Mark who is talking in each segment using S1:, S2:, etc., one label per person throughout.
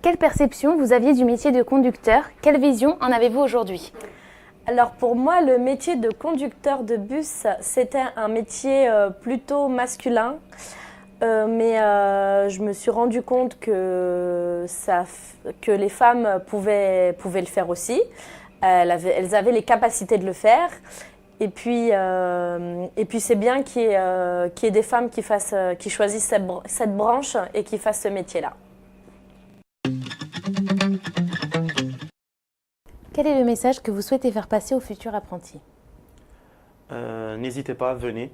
S1: Quelle perception vous aviez du métier de conducteur? Quelle vision en avez-vous aujourd'hui?
S2: Alors pour moi, le métier de conducteur de bus, c'était un métier plutôt masculin. Mais je me suis rendu compte que les femmes pouvaient le faire aussi. Elles avaient les capacités de le faire. Et puis c'est bien qu'il y ait des femmes qui choisissent cette branche et qui fassent ce métier-là.
S1: Quel est le message que vous souhaitez faire passer aux futurs apprentis?
S3: N'hésitez pas, venez.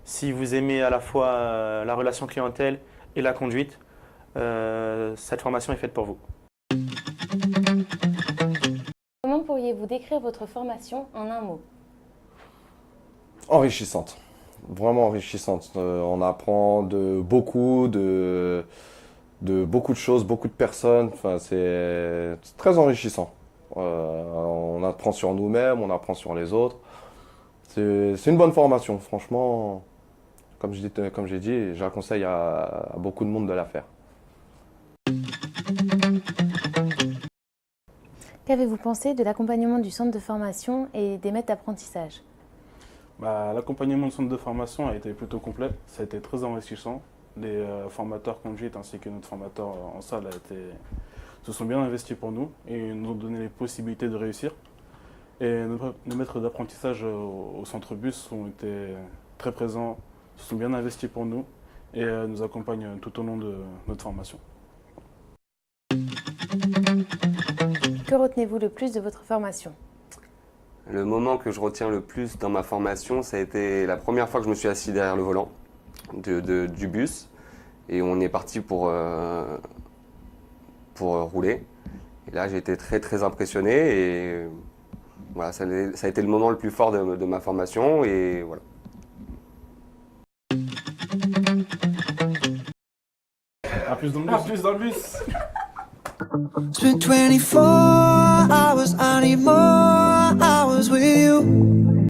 S3: Si vous aimez à la fois la relation clientèle et la conduite, cette formation est faite pour vous.
S1: Comment pourriez-vous décrire votre formation en un mot?
S4: Enrichissante, vraiment enrichissante. On apprend de beaucoup de choses, beaucoup de personnes. Enfin, c'est très enrichissant. On apprend sur nous-mêmes, on apprend sur les autres. C'est une bonne formation, franchement. Comme j'ai dit, je la conseille à beaucoup de monde de la faire.
S1: Qu'avez-vous pensé de l'accompagnement du centre de formation et des maîtres d'apprentissage?
S5: L'accompagnement du centre de formation a été plutôt complet, ça a été très enrichissant. Les formateurs conduite ainsi que notre formateur en salle se sont bien investis pour nous et nous ont donné les possibilités de réussir. Et nos maîtres d'apprentissage au centre bus ont été très présents, se sont bien investis pour nous et nous accompagnent tout au long de notre formation.
S1: Que retenez-vous le plus de votre formation?
S6: Le moment que je retiens le plus dans ma formation, ça a été la première fois que je me suis assis derrière le volant du bus et on est parti pour rouler. Et là, j'ai été très très impressionné et voilà, ça a été le moment le plus fort de ma formation et voilà.
S5: À plus dans le bus. À plus dans le bus.
S7: Spent 24 hours, I need more hours with you.